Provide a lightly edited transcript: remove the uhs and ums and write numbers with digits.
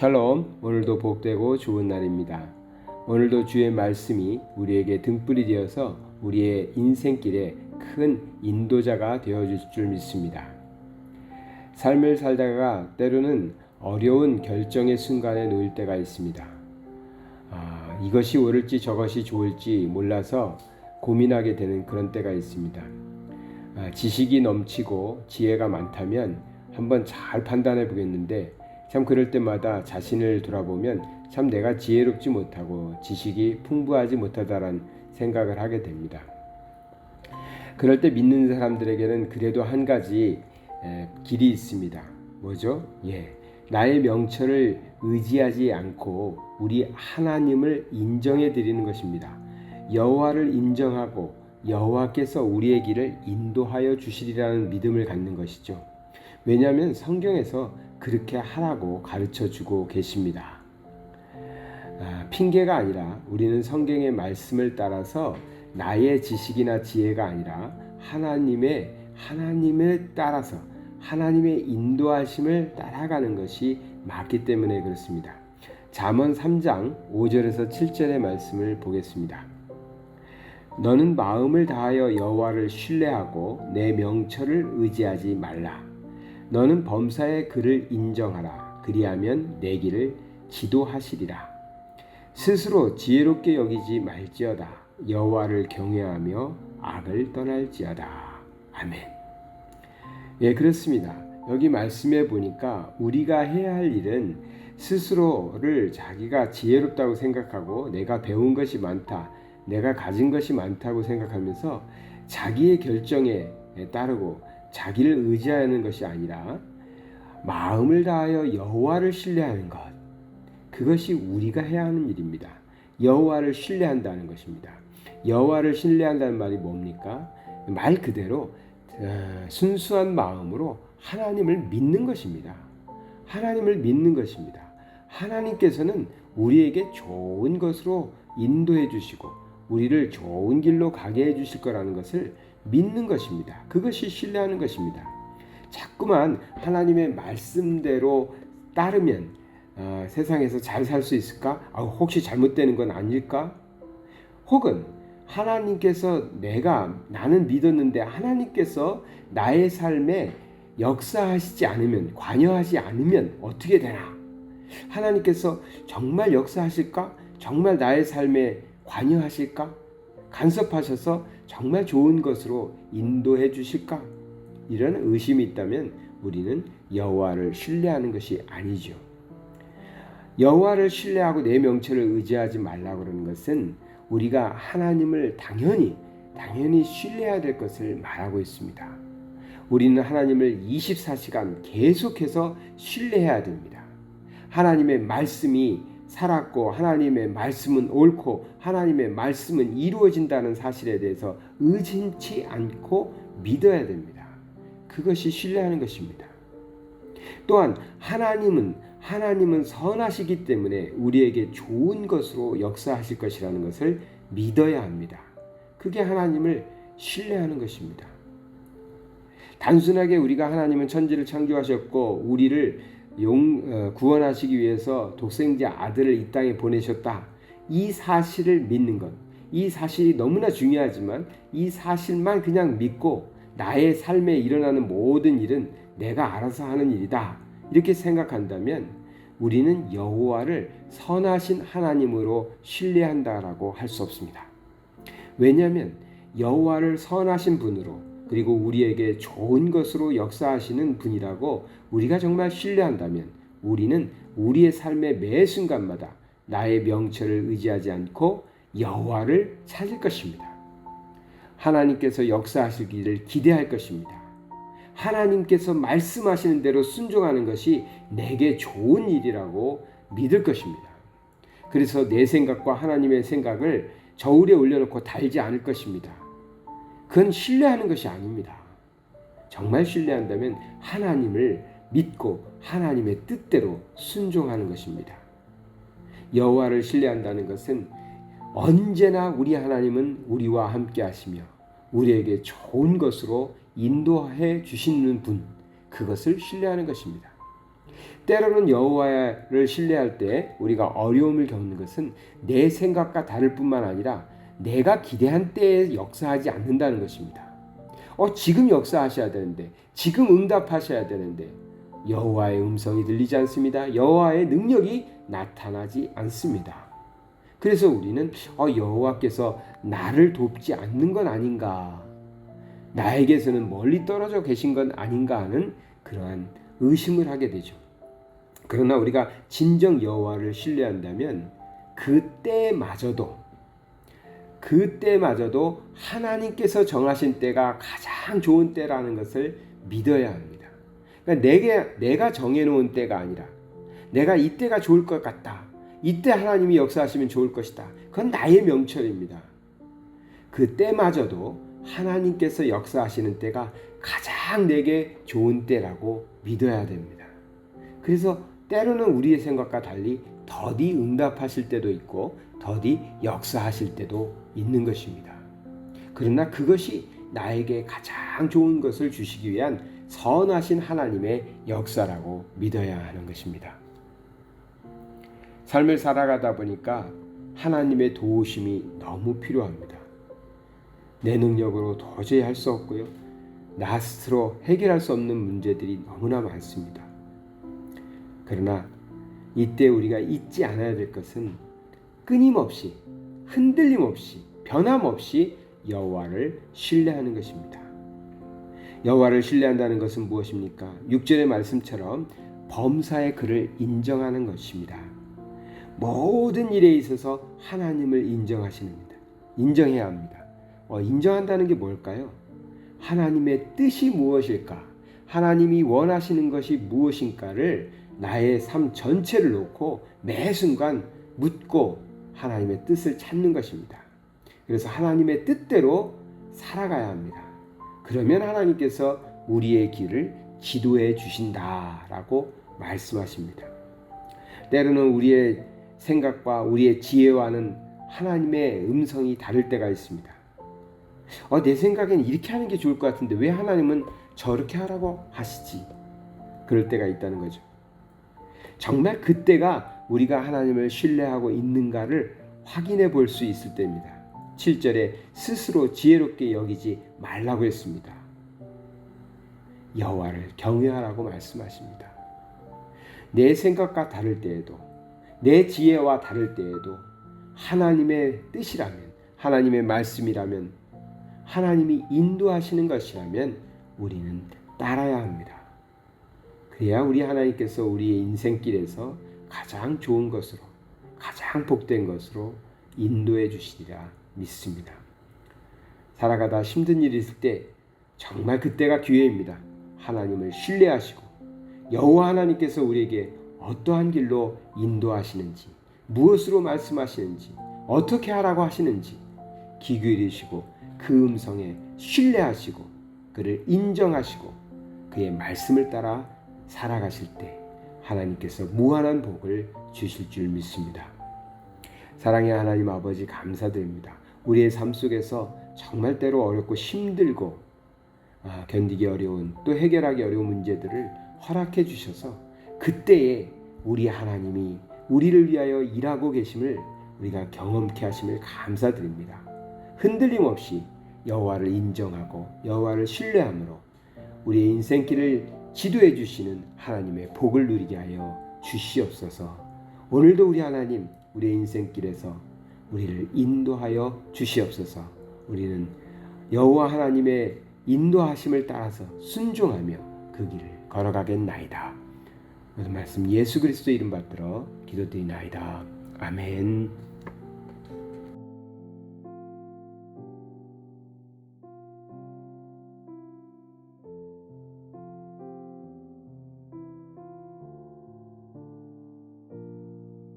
샬롬, 오늘도 복되고 좋은 날입니다. 오늘도 주의 말씀이 우리에게 등불이 되어서 우리의 인생길에 큰 인도자가 되어줄 줄 믿습니다. 삶을 살다가 때로는 어려운 결정의 순간에 놓일 때가 있습니다. 이것이 옳을지 저것이 좋을지 몰라서 고민하게 되는 그런 때가 있습니다. 지식이 넘치고 지혜가 많다면 한번 잘 판단해 보겠는데 참 그럴 때마다 자신을 돌아보면 참 내가 지혜롭지 못하고 지식이 풍부하지 못하다라는 생각을 하게 됩니다. 그럴 때 믿는 사람들에게는 그래도 한 가지 길이 있습니다. 뭐죠? 나의 명철을 의지하지 않고 우리 하나님을 인정해 드리는 것입니다. 여호와를 인정하고 여호와께서 우리의 길을 인도하여 주시리라는 믿음을 갖는 것이죠. 왜냐하면 성경에서 그렇게 하라고 가르쳐주고 계십니다. 핑계가 아니라 우리는 성경의 말씀을 따라서 나의 지식이나 지혜가 아니라 하나님을 따라서 하나님의 인도하심을 따라가는 것이 맞기 때문에 그렇습니다. 잠언 3장 5절에서 7절의 말씀을 보겠습니다. 너는 마음을 다하여 여호와를 신뢰하고 내 명철을 의지하지 말라. 너는 범사의 그를 인정하라. 그리하면 내 길을 지도하시리라. 스스로 지혜롭게 여기지 말지어다. 여호와를 경외하며 악을 떠날지어다. 아멘. 그렇습니다. 여기 말씀해 보니까 우리가 해야 할 일은 스스로를 자기가 지혜롭다고 생각하고 내가 배운 것이 많다, 내가 가진 것이 많다고 생각하면서 자기의 결정에 따르고 자기를 의지하는 것이 아니라 마음을 다하여 여호와를 신뢰하는 것, 그것이 우리가 해야 하는 일입니다. 여호와를 신뢰한다는 것입니다. 여호와를 신뢰한다는 말이 뭡니까? 말 그대로 순수한 마음으로 하나님을 믿는 것입니다. 하나님을 믿는 것입니다. 하나님께서는 우리에게 좋은 것으로 인도해 주시고 우리를 좋은 길로 가게 해 주실 거라는 것을 믿는 것입니다. 그것이 신뢰하는 것입니다. 자꾸만 하나님의 말씀대로 따르면 세상에서 잘 살 수 있을까? 혹시 잘못되는 건 아닐까? 혹은 하나님께서 나는 믿었는데 하나님께서 나의 삶에 역사하시지 않으면, 관여하지 않으면 어떻게 되나? 하나님께서 정말 역사하실까? 정말 나의 삶에 관여하실까? 간섭하셔서 정말 좋은 것으로 인도해 주실까? 이런 의심이 있다면 우리는 여호와를 신뢰하는 것이 아니죠. 여호와를 신뢰하고 내 명철을 의지하지 말라고 그러는 것은 우리가 하나님을 당연히 신뢰해야 될 것을 말하고 있습니다. 우리는 하나님을 24시간 계속해서 신뢰해야 됩니다. 하나님의 말씀이 살았고 하나님의 말씀은 옳고 하나님의 말씀은 이루어진다는 사실에 대해서 의심치 않고 믿어야 됩니다. 그것이 신뢰하는 것입니다. 또한 하나님은 선하시기 때문에 우리에게 좋은 것으로 역사하실 것이라는 것을 믿어야 합니다. 그게 하나님을 신뢰하는 것입니다. 단순하게 우리가 하나님은 천지를 창조하셨고 우리를 구원하시기 위해서 독생자 아들을 이 땅에 보내셨다. 이 사실을 믿는 것, 이 사실이 너무나 중요하지만 이 사실만 그냥 믿고 나의 삶에 일어나는 모든 일은 내가 알아서 하는 일이다, 이렇게 생각한다면 우리는 여호와를 선하신 하나님으로 신뢰한다라고 할 수 없습니다. 왜냐하면 여호와를 선하신 분으로 그리고 우리에게 좋은 것으로 역사하시는 분이라고 우리가 정말 신뢰한다면 우리는 우리의 삶의 매 순간마다 나의 명철을 의지하지 않고 여호와를 찾을 것입니다. 하나님께서 역사하시기를 기대할 것입니다. 하나님께서 말씀하시는 대로 순종하는 것이 내게 좋은 일이라고 믿을 것입니다. 그래서 내 생각과 하나님의 생각을 저울에 올려놓고 달지 않을 것입니다. 그건 신뢰하는 것이 아닙니다. 정말 신뢰한다면 하나님을 믿고 하나님의 뜻대로 순종하는 것입니다. 여호와를 신뢰한다는 것은 언제나 우리 하나님은 우리와 함께 하시며 우리에게 좋은 것으로 인도해 주시는 분, 그것을 신뢰하는 것입니다. 때로는 여호와를 신뢰할 때 우리가 어려움을 겪는 것은 내 생각과 다를 뿐만 아니라 내가 기대한 때에 역사하지 않는다는 것입니다. 지금 역사하셔야 되는데, 지금 응답하셔야 되는데 여호와의 음성이 들리지 않습니다. 여호와의 능력이 나타나지 않습니다. 그래서 우리는 여호와께서 나를 돕지 않는 건 아닌가, 나에게서는 멀리 떨어져 계신 건 아닌가 하는 그러한 의심을 하게 되죠. 그러나 우리가 진정 여호와를 신뢰한다면 그때마저도 하나님께서 정하신 때가 가장 좋은 때라는 것을 믿어야 합니다. 그러니까 내가 정해놓은 때가 아니라 내가 이때가 좋을 것 같다, 이때 하나님이 역사하시면 좋을 것이다, 그건 나의 명철입니다. 그때마저도 하나님께서 역사하시는 때가 가장 내게 좋은 때라고 믿어야 됩니다. 그래서 때로는 우리의 생각과 달리 더디 응답하실 때도 있고 더디 역사하실 때도 있는 것입니다. 그러나 그것이 나에게 가장 좋은 것을 주시기 위한 선하신 하나님의 역사라고 믿어야 하는 것입니다. 삶을 살아가다 보니까 하나님의 도우심이 너무 필요합니다. 내 능력으로 도저히 할 수 없고요, 나 스스로 해결할 수 없는 문제들이 너무나 많습니다. 그러나 이때 우리가 잊지 않아야 될 것은 끊임없이, 흔들림 없이, 변함없이 여호와를 신뢰하는 것입니다. 여호와를 신뢰한다는 것은 무엇입니까? 6절의 말씀처럼 범사의 그를 인정하는 것입니다. 모든 일에 있어서 하나님을 인정해야 합니다. 인정한다는 게 뭘까요? 하나님의 뜻이 무엇일까? 하나님이 원하시는 것이 무엇인가를 나의 삶 전체를 놓고 매 순간 묻고 하나님의 뜻을 찾는 것입니다. 그래서 하나님의 뜻대로 살아가야 합니다. 그러면 하나님께서 우리의 길을 지도해 주신다라고 말씀하십니다. 때로는 우리의 생각과 우리의 지혜와는 하나님의 음성이 다를 때가 있습니다. 내 생각엔 이렇게 하는 게 좋을 것 같은데 왜 하나님은 저렇게 하라고 하시지? 그럴 때가 있다는 거죠. 정말 그때가 우리가 하나님을 신뢰하고 있는가를 확인해 볼 수 있을 때입니다. 7절에 스스로 지혜롭게 여기지 말라고 했습니다. 여호와를 경외하라고 말씀하십니다. 내 생각과 다를 때에도, 내 지혜와 다를 때에도 하나님의 뜻이라면, 하나님의 말씀이라면, 하나님이 인도하시는 것이라면 우리는 따라야 합니다. 그래야 우리 하나님께서 우리의 인생길에서 가장 좋은 것으로, 가장 복된 것으로 인도해 주시리라 믿습니다. 살아가다 힘든 일이 있을 때 정말 그때가 기회입니다. 하나님을 신뢰하시고 여호와 하나님께서 우리에게 어떠한 길로 인도하시는지, 무엇으로 말씀하시는지, 어떻게 하라고 하시는지 귀 기울이시고 그 음성에 신뢰하시고 그를 인정하시고 그의 말씀을 따라 살아가실 때 하나님께서 무한한 복을 주실 줄 믿습니다. 사랑의 하나님 아버지, 감사드립니다. 우리의 삶 속에서 정말 때로 어렵고 힘들고 견디기 어려운, 또 해결하기 어려운 문제들을 허락해 주셔서 그때에 우리 하나님이 우리를 위하여 일하고 계심을 우리가 경험케 하심을 감사드립니다. 흔들림 없이 여호와를 인정하고 여호와를 신뢰함으로 우리의 인생길을 지도해 주시는 하나님의 복을 누리게 하여 주시옵소서. 오늘도 우리 하나님, 우리의 인생길에서 우리를 인도하여 주시옵소서. 우리는 여호와 하나님의 인도하심을 따라서 순종하며 그 길을 걸어가겠나이다. 모든 말씀 예수 그리스도 이름 받들어 기도드리나이다. 아멘.